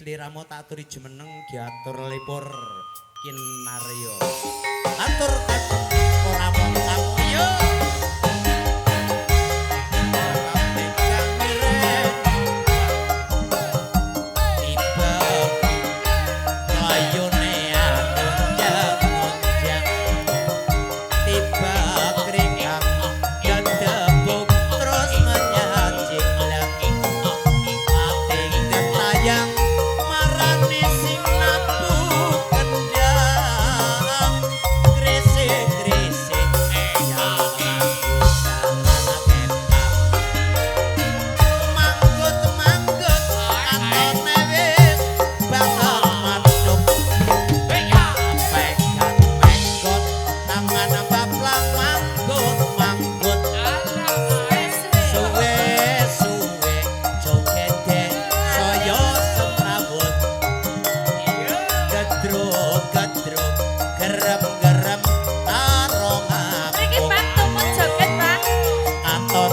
Sliramu tak aturi jumeneng diatur lipur kinarya. Atur ora mongkang yo.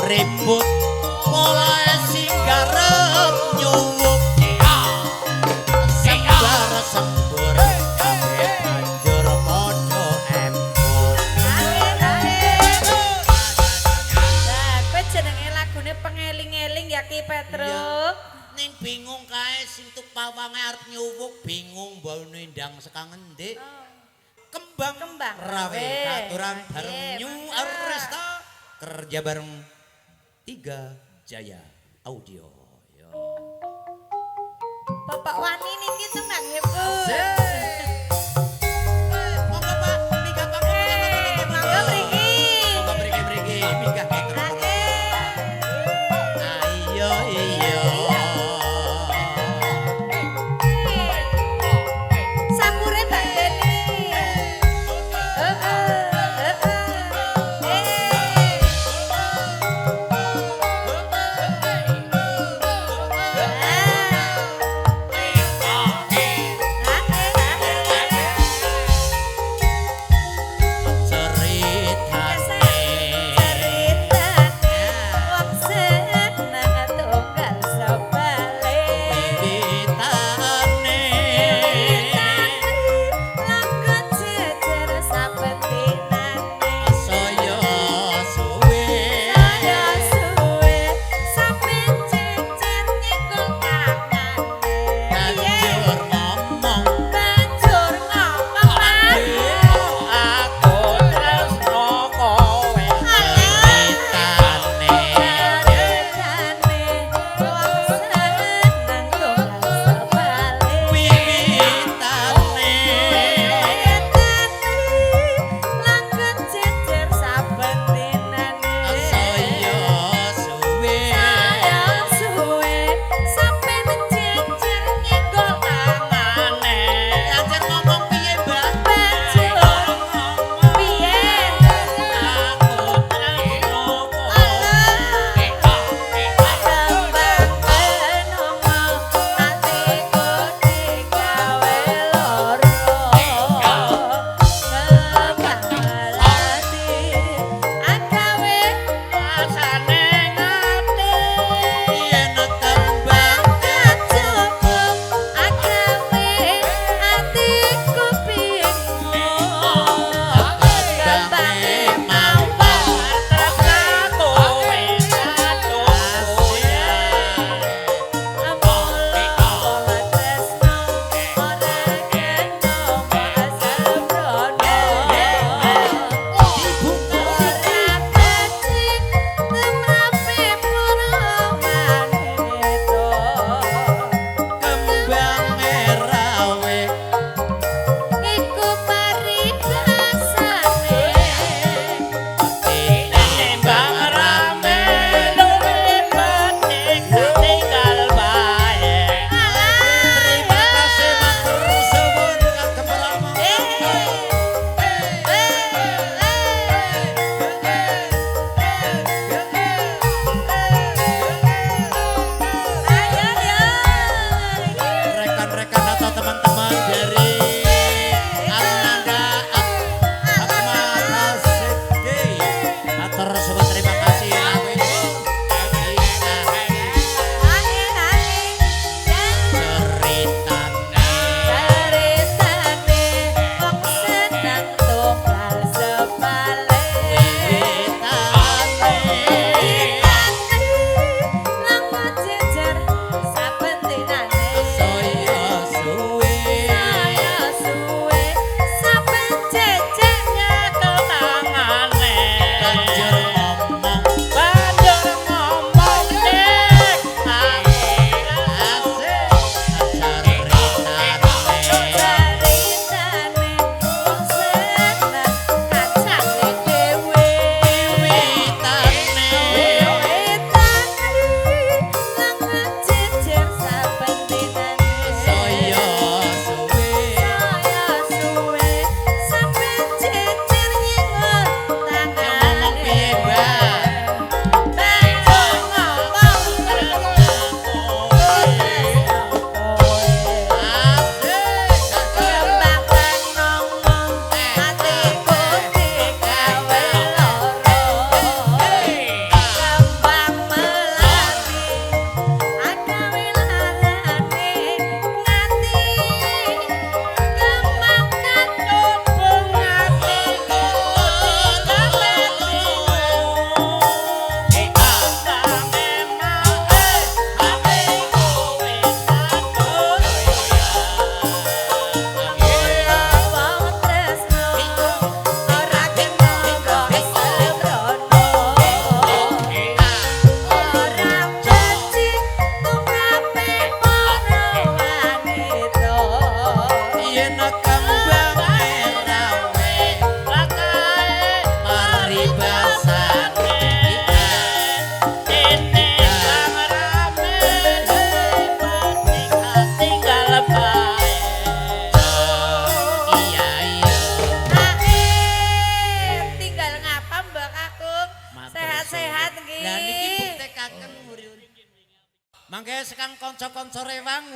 Ribut mulai sing garep nyuwuk sembar sembur kabeh banjur padha empur. Lah kowe jenenge lagune pengeling-eling ya Ki Petruk. Ning bingung kae sing tuk pawange arep nyuwuk bingung baune ndang saka ngendi. Kembang rawe katuran bareng New Arresta kerja bareng Tiga Jaya Audio. Yo. Bapak Wani niki tenang ya, Bu. Monggo Pak, mika panggung. Monggo mriki. Monggo mriki, mika. Ayo iya. Sampure Mbak Deni.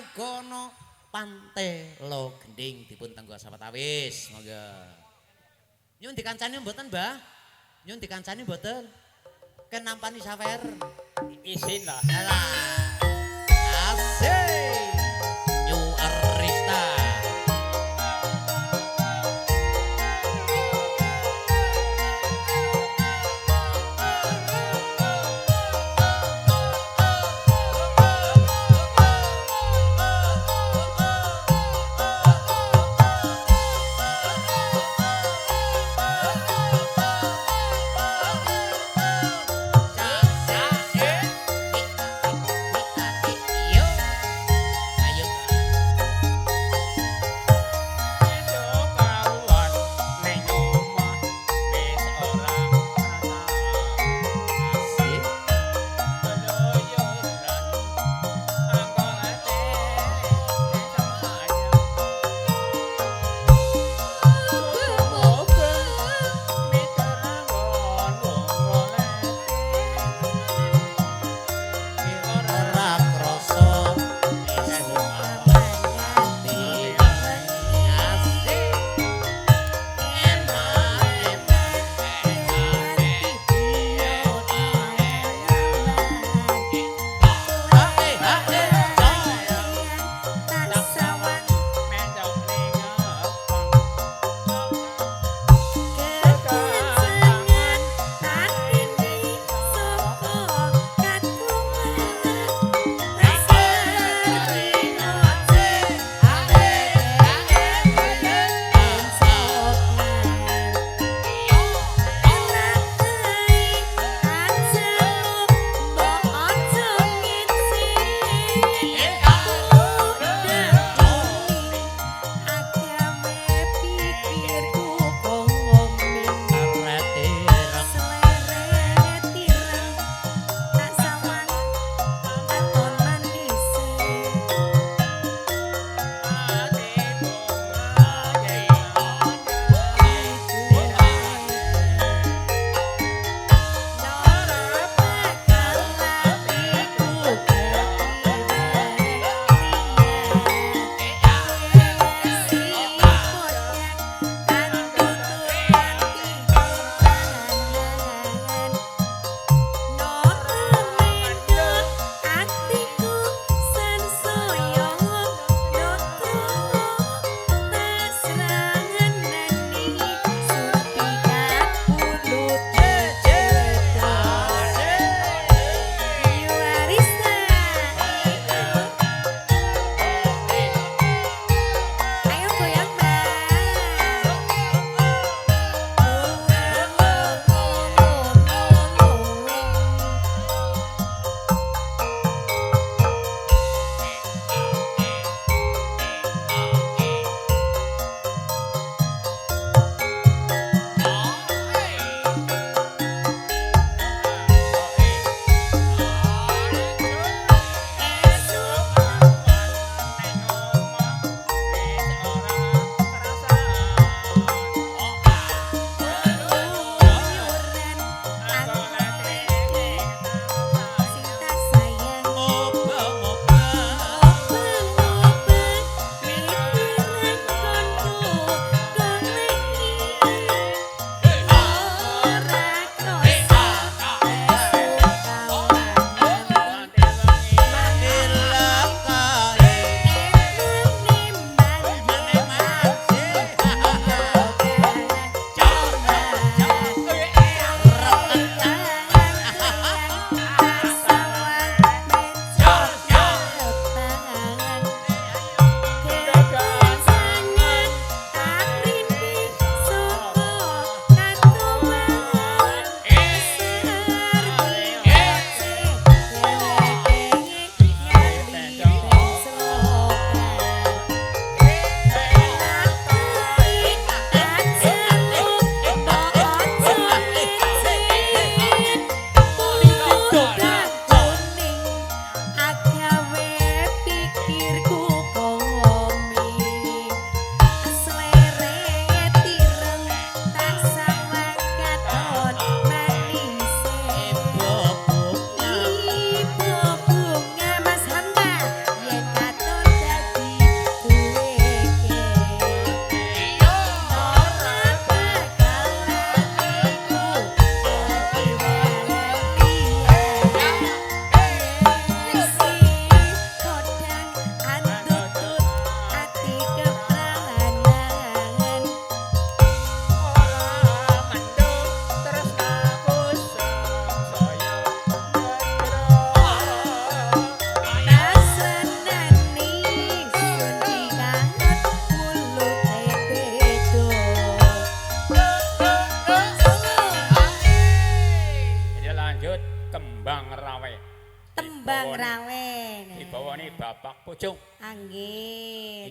muga ana pantelo gending dipun tenggo sapatawis. Monggo. Nyun dikancani mboten, Mbah? Nyun dikancani mboten? Ken nampani sawer. Isin lah. Alah. Asik. Nyu Arista.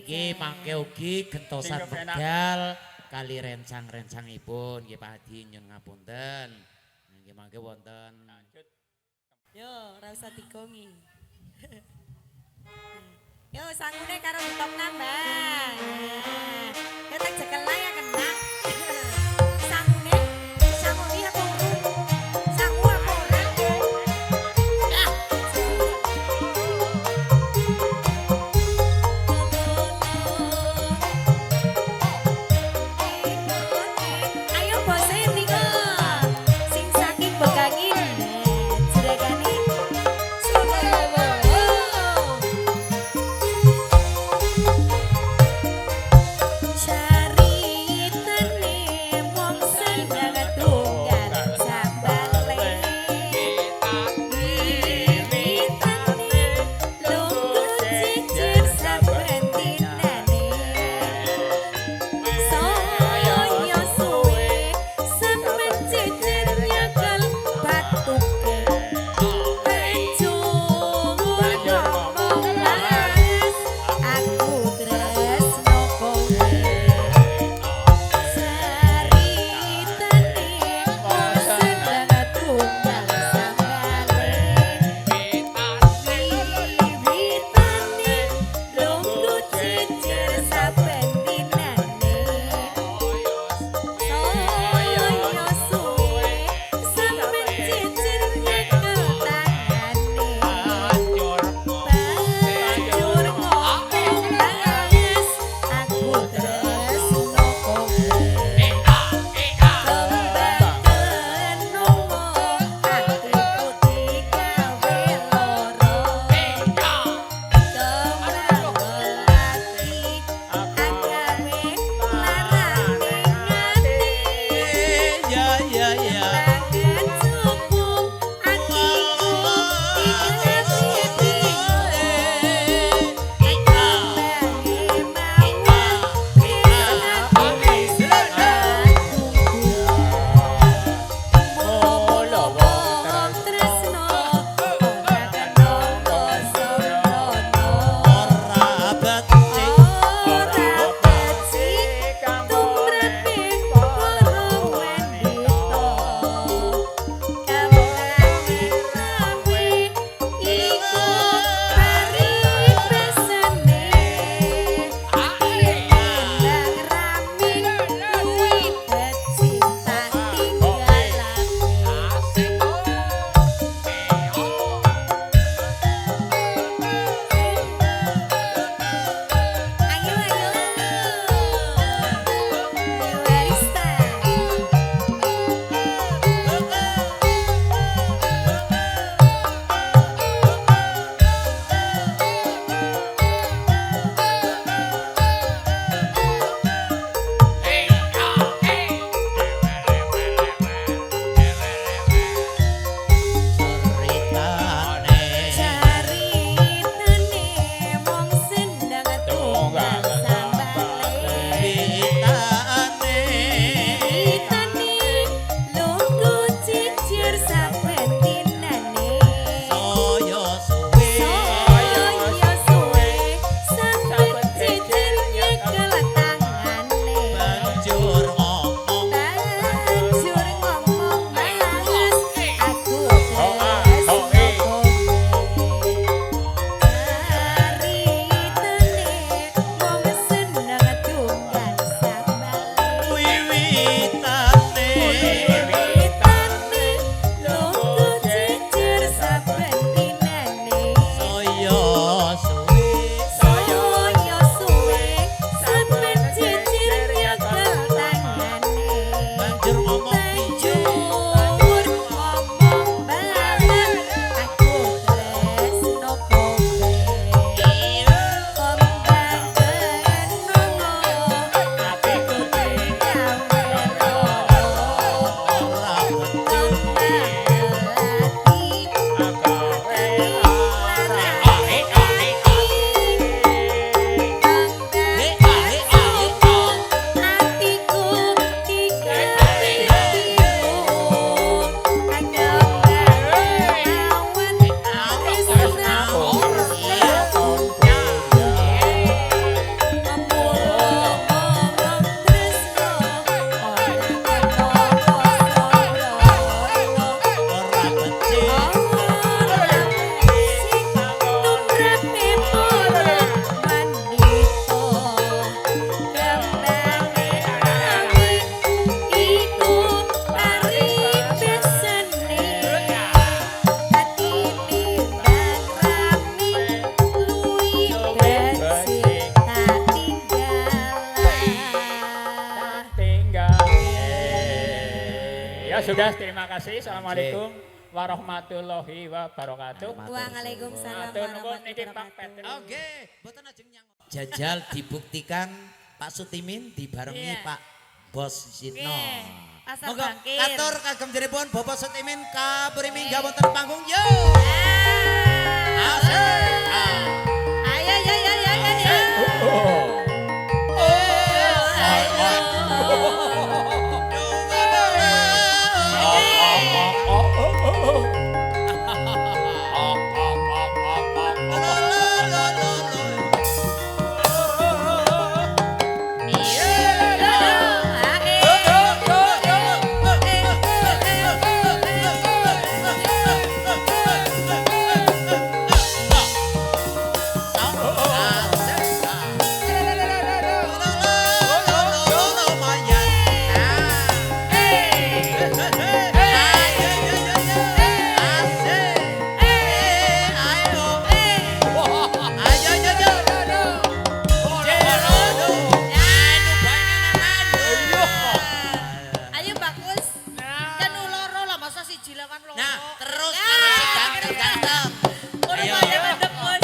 Niki mangke ugi gentosan medal kali rencang-rencangipun nggih Pak Hadi nyun ngapunten. Nggih mangke wonten. Yo, ora usah digongi. Yo, sangune karo top nambah. Ya tak jekel ya kena. Sangune, sangune aku. Sangu aku ora. Ya. Ayo bose mriko. Sing saking bekangin. Jregane. Cari sudah, terima kasih. Assalamualaikum warahmatullahi wabarakatuh. Waalaikumsalam Matur nuwun niki warahmatullahi Pak wabarakatuh. Petri. Oke, boten ajeng nyang. Jajal dibuktikan Pak Sutimin dibarengi Iya. Pak Bos Sitno. Nggih, pasar Monggo bangkir. katur kagem jenipun Bapak Sutimin kaburi minggah wonten panggung yo. Asik. Ayo, ayo, ayo, ayo, ayo. Ayo bagus. Kan loro lah masa siji lawan loro. Nah, terus karo si ganteng-ganteng. Ora Ayo. banyak mendek, Bos.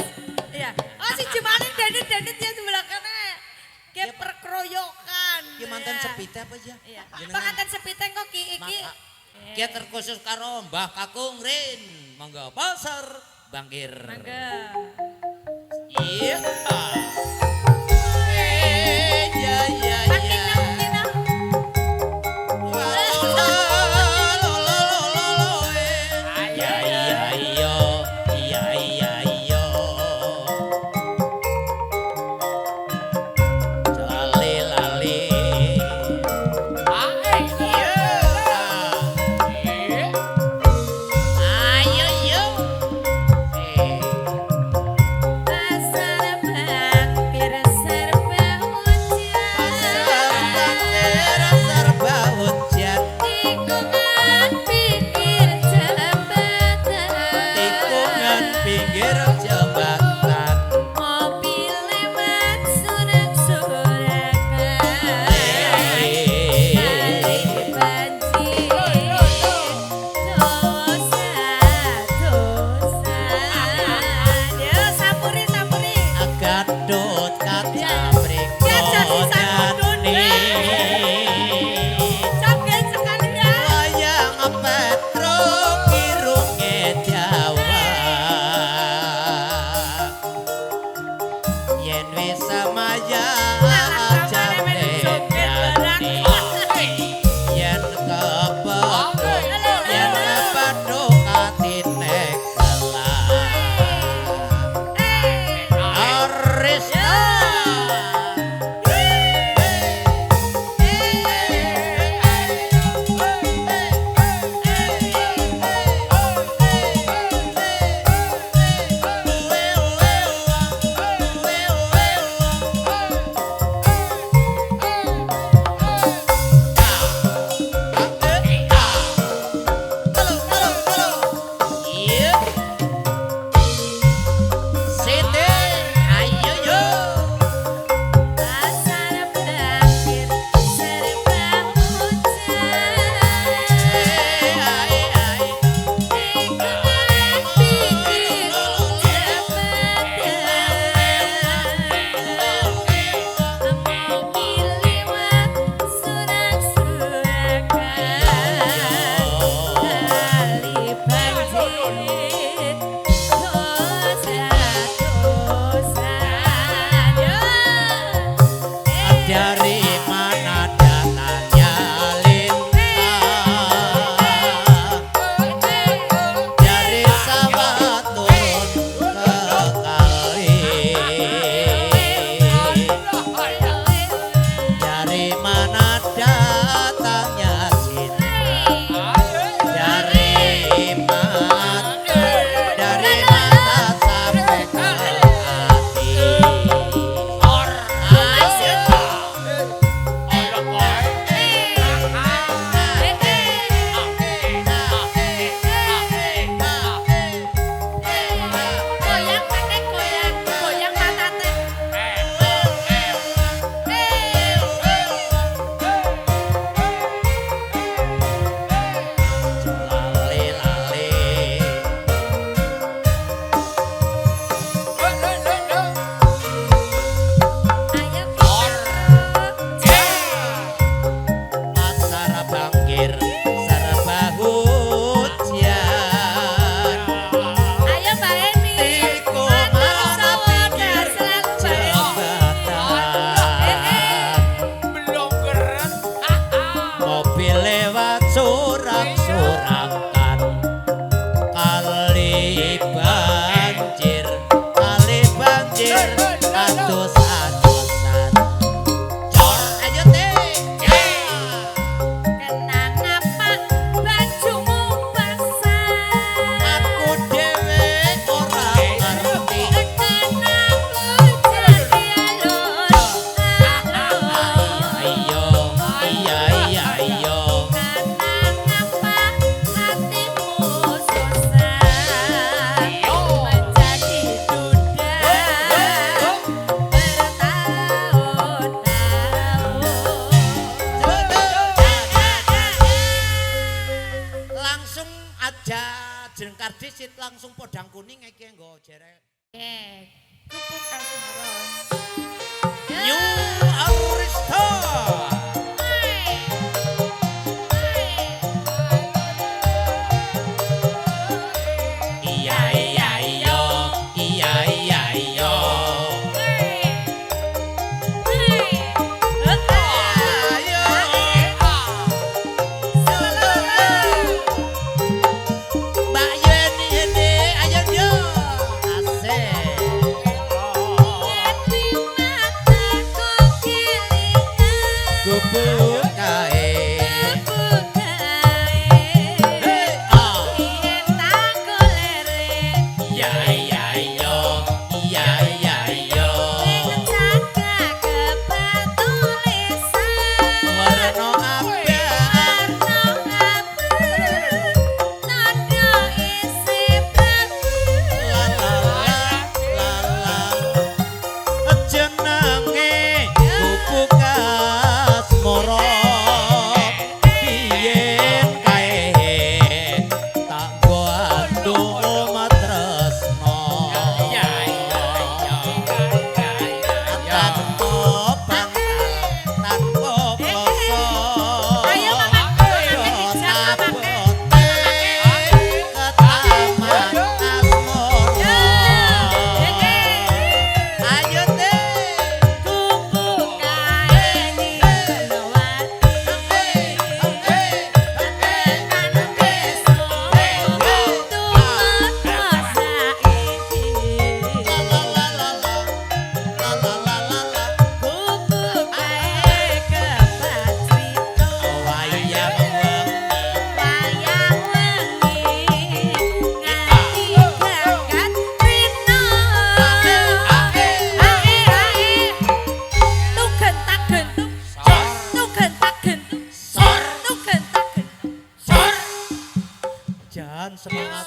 Iya. Oh siji maning dandit-dandit ya sebelah kana. Kayak perkeroyokan. Ki mantan sepite apa ya? Iya. Jenengan. Panganten sepiteng kok ki iki. Kia terkhusus karo Mbah Kakung Rin. Monggo pasar bangkir. Mangga. Iya. Iya, iya, Makin iya. nang, Iya, iya, iya. Iya, iya, iya. Lali-lali. Iya. Ayo, yo. pasar bangkir serba hujan. Serba hujan. Tikungan pinggir jembatan. Tikungan pinggir jembatan. Mobil lewat sorak-sorakan. Kali banjir dosa-dosa. Ya sampuri. Agadot kata Ya, jadi sangkudut. Joget sekali ya. wayang Petro kirunge Jawa yen wis samaya aja berani yen kepok yen padha katine kelah Arista kardisit langsung podang kuning iki nggo jerek. Kupuk kasmaron. New Aristo. Iya iya iya iya iya iya. Mbak Yeni ini ayo yo. Asik. Gubuk kae. Hey, ah. Iya iya iya iya iya iya. Warna abang. La la la la la. Jenenge gubuk asmara. Biyen kae tak gandung matresno. Ya ya ya. Tanpa bangkal, tanpa kloso. Ayo, Mamak. Ayo tabote ke taman asmara. Ayo deh. Jangan semangat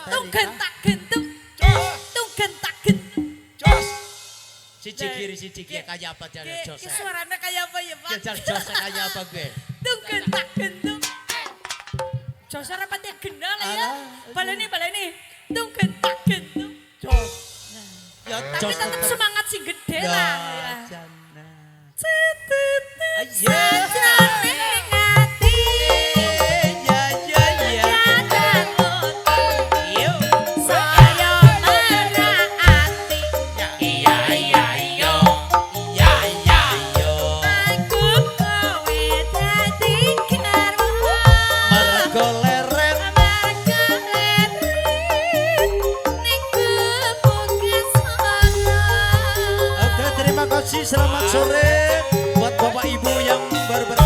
Siji kiri siji kiri kayak apa jalan Jose? Suaranya kayak apa ya, Pak? Jalan Jose kayak apa gue? Tungken tak gendung. Jose rapatnya gendal ya. Baleni. Tungken tak gendung. Jos. Ya Tapi tetap semangat sih gede Ya lah. jana. Ayo. Ya ya ya. Yo. Iya iya iya. Iya iya iya. Mergo leren. Oke, terima kasih. Selamat sore buat Bapak Ibu yang baru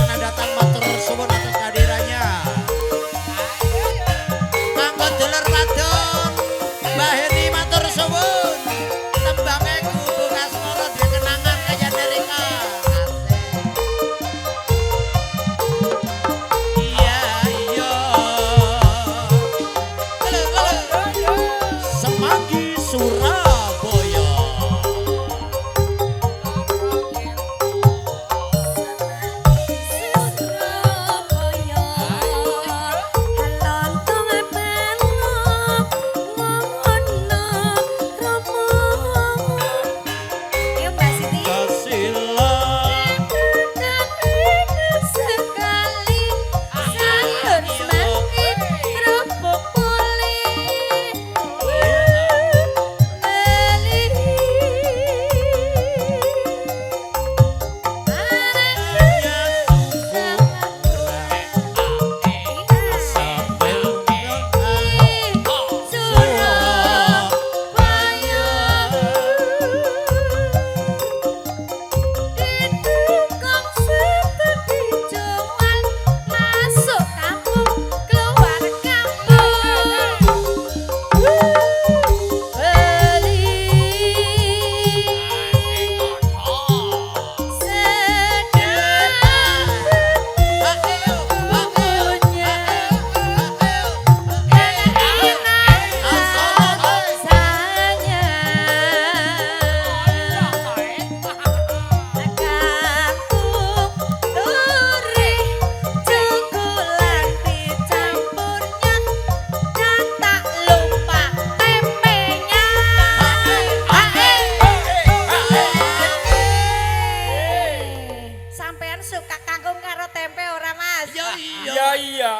Iya iya.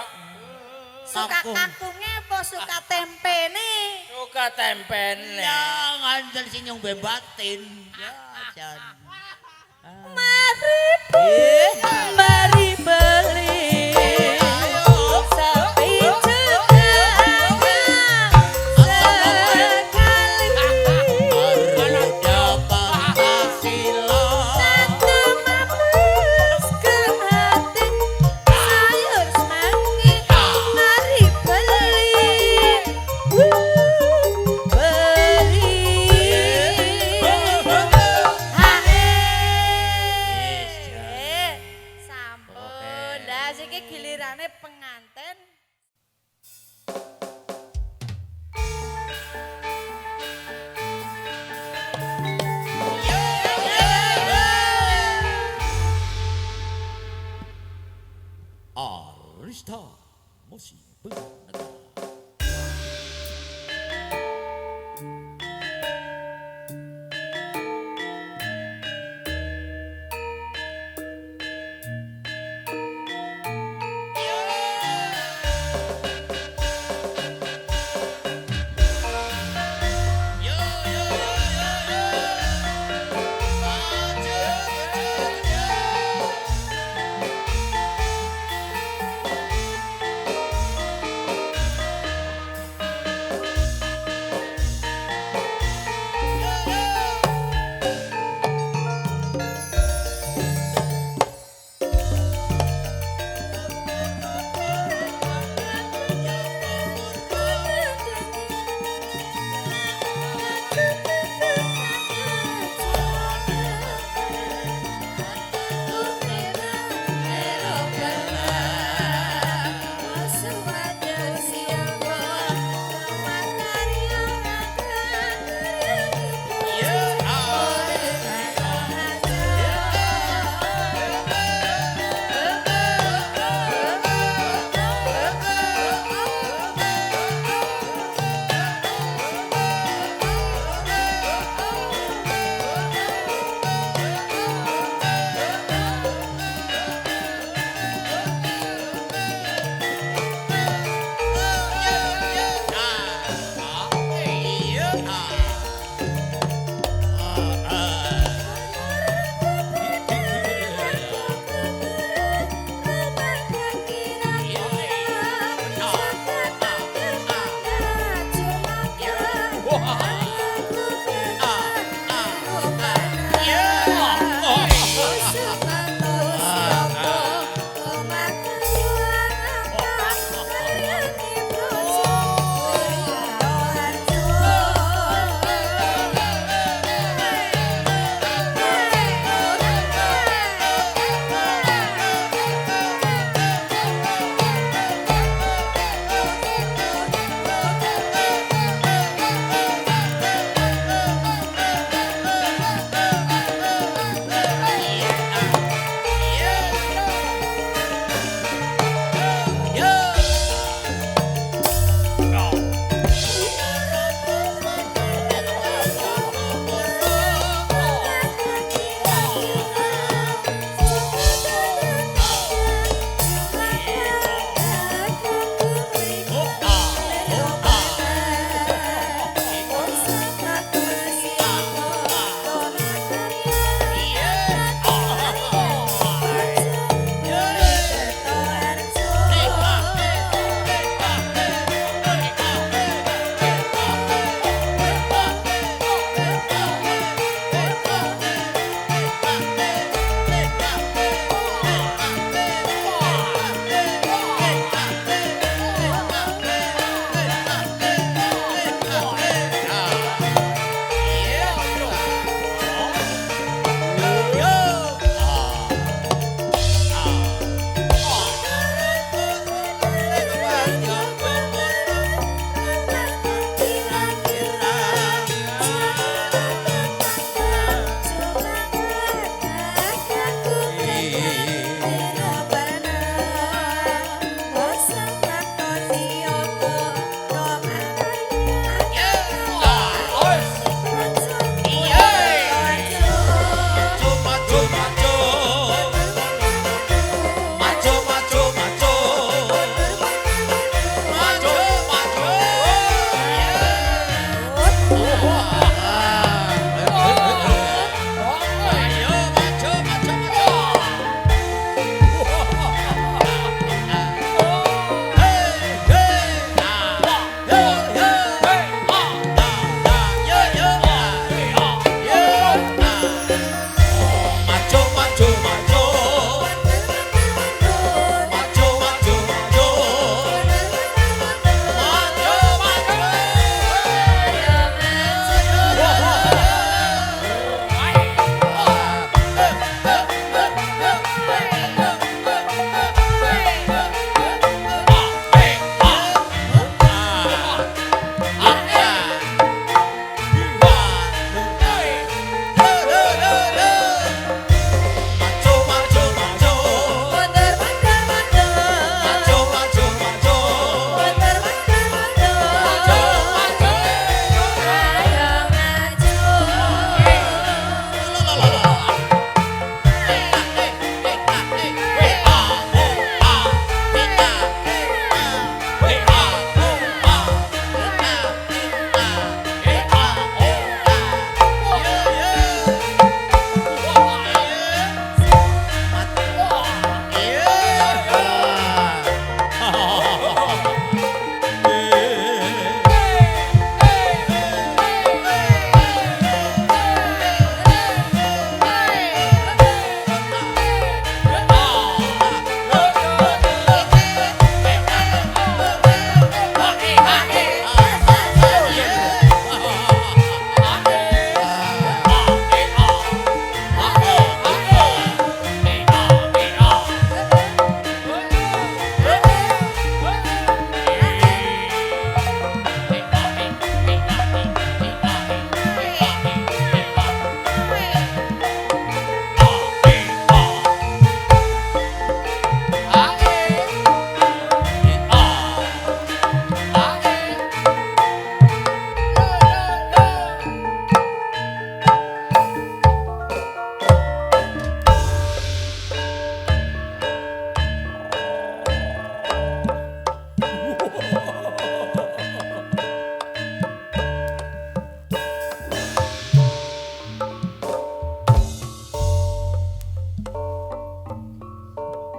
Suka kangkunge apa suka tempene? Suka tempene. Ya ngandel sing nyong bebatin. Ya jan. Mari mari beli sapi juga sekali dapat hasil satu mabuskan hati sayur semanggi mari beli sampun dah siki gilirane penganten. Arista Musik Negara.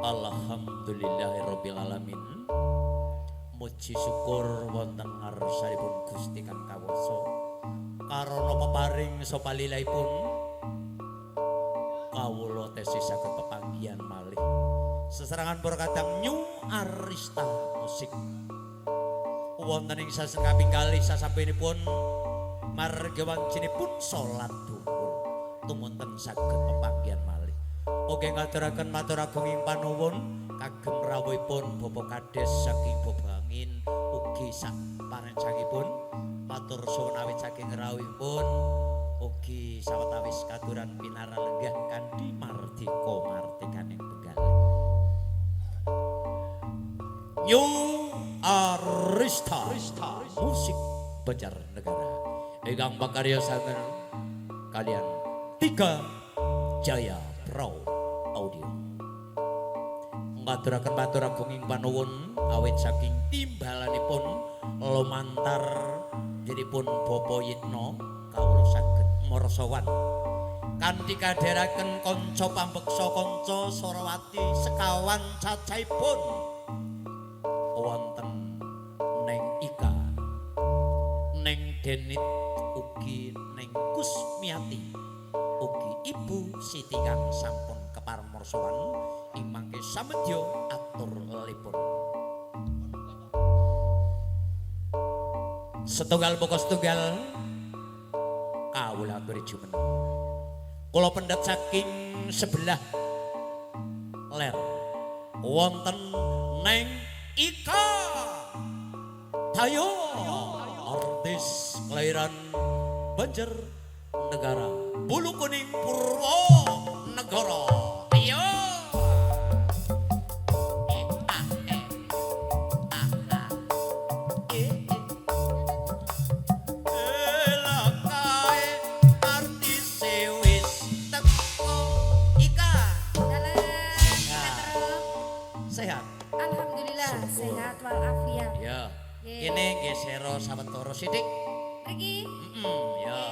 Alhamdulillahirabbil alamin. Muji syukur wonten ngarsanipun Gusti kang kawasa. Karana peparing sopalilahipun kawula tesih saged pepanggihan malih. Sesarengan para kadang New Arista Musik. Wonten ing sasar kaping kalih sasampunipun margi wancinipun salat dhuwur tumunten saged pepanggihan malih. Oke ngaturaken matur agung ing panuwun kagem rawuhipun Bapak Kades saking Bobangin ugi sak parencangipun matur suwun awit saking rawuhipun ugi sawetawis katuran pinara lenggah kanthi mardika martikaning penggalih. New Arista Musik Banjarnegara ingkang pakarya saken kalian Tiga Jaya Pro Audio. Ngaturaken matur agung ing panuwun awit saking timbalanipun lumantar jenipun Bapak Yitno kawula saged marsawan kanthi kadheraken kanca pambeksa kanca Sorawati sekawan cacahipun wonten ning Ika ning Denit ugi ning Kusmiati ugi Ibu Siti kang sampun kepamarsawan ing mangke samedya atur lelipun. Setunggal pokok setunggal kawula aturi jumen. Kula pendet saking sebelah ler wonten neng Ika Dayo artis kelahiran Banjarnegara Bulu Kuning Purwonegara. Ayo sehat walafiat. Ya, kene nggih sero sawetara sithik. Mriki. Ya.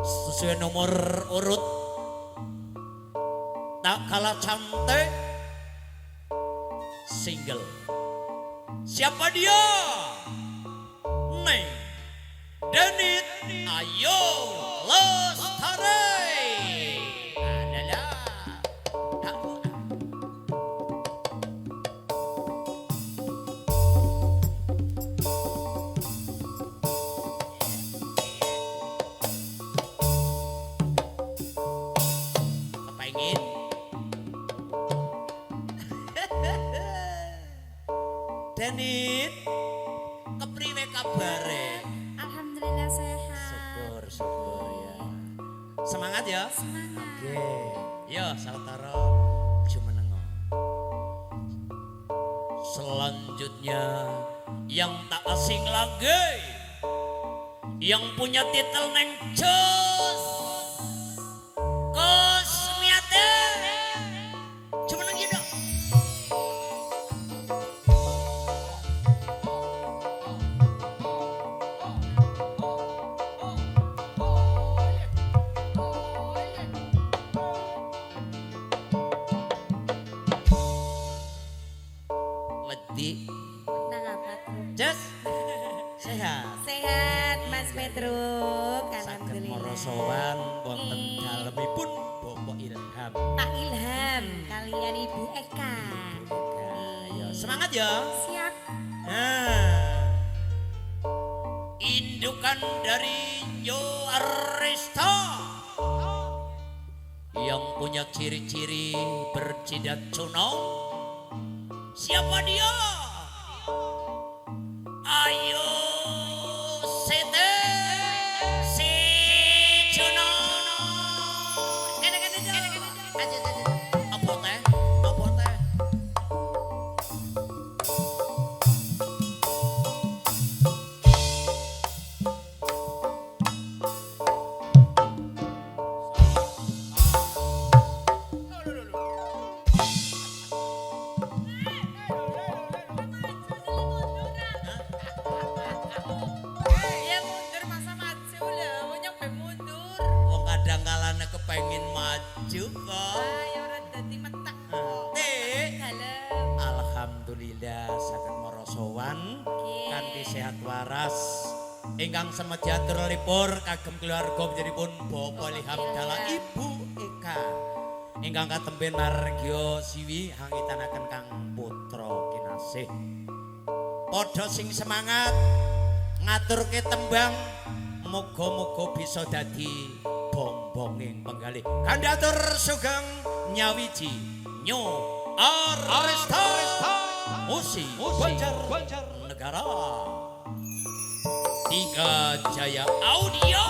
Sesuai nomor urut tak kalah cantik single. Siapa dia? Neng Denit Ayo Lestari. Adalah kepengin. Denit, kepriwe kabare? Alhamdulillah sehat. Syukur ya. Semangat ya. Semangat. Oke. Yo sautara jumenengo. Selanjutnya yang tak asing lagi, yang punya titel neng Jos Kosmiate. Jumeneng gitu. Wedi. Nang apa tuh? Jos. Sehat. Sehat Mas Petruk. Saged Alhamdulillah. morosowan wonten dalemipun Bapak Ilham. Pak Ilham kalian Ibu Eka. Ayo semangat ya. Siap. Nah, indukan dari New Arista yang punya ciri-ciri berjidat cuno. Siapa dia? Ayo sete si cuno. Apa teh? Apa teh? Ya mundur masa maju lah, nyampe mundur. Wong kadang kalane kepengin maju kok. Ayo ora dadi metek. Nek Dalem. alhamdulillah saged morosowan Nggih. kanthi sehat waras. Ingkang semedyatur lipur kagem keluarga panjenenganipun Bapak Ilham Dalla Ibu Eka. Ingkang katemben margya siwi hangitanaken Kang Putra kinasih. Padha sing semangat ngaturke tembang muga-muga bisa dadi bombonging penggalih. Kandidatur sugeng nyawiji New Arista Musik Banjar Negara Tiga Jaya Audio.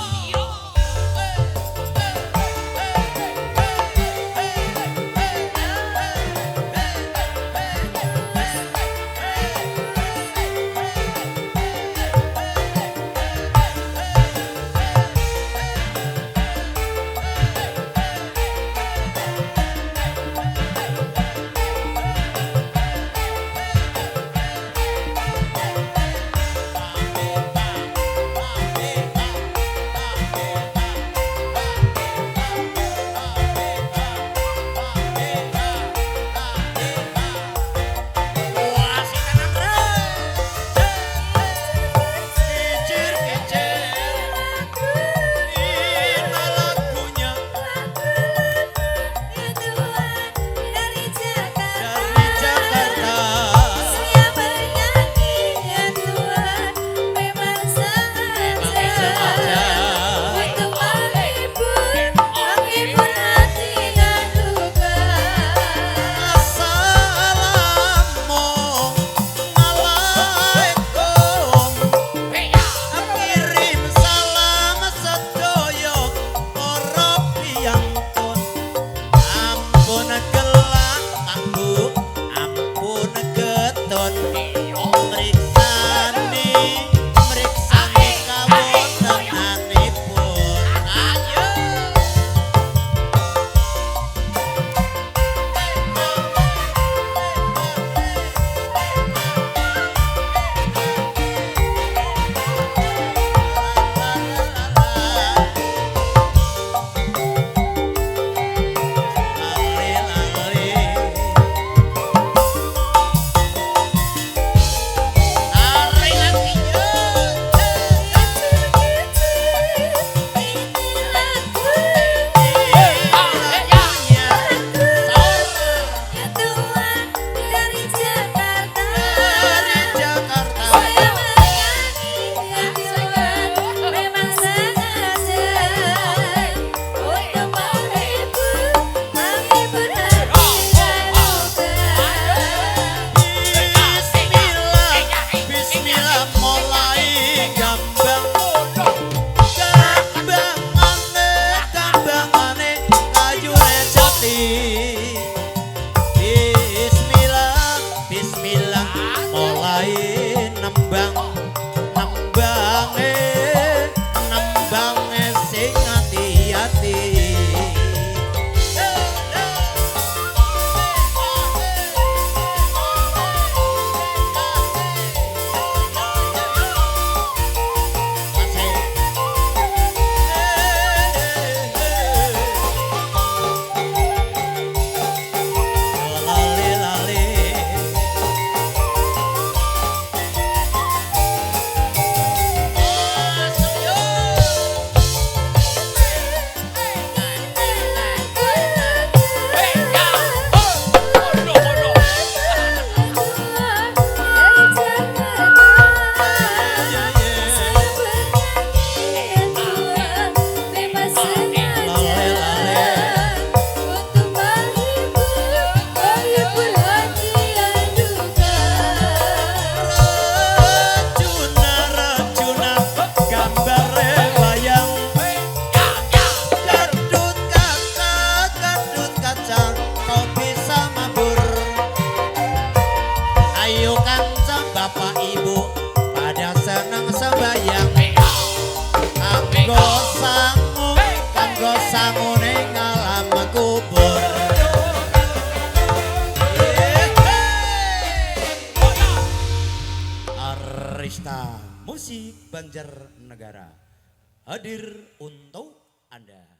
hati. Bismillah, bismillah, mulai nembang, nembange sing hati-hati. Bapak Ibu pada senang sembayang kanggo sangu ning alam kubur. Arista Musik Banjarnegara hadir untuk Anda.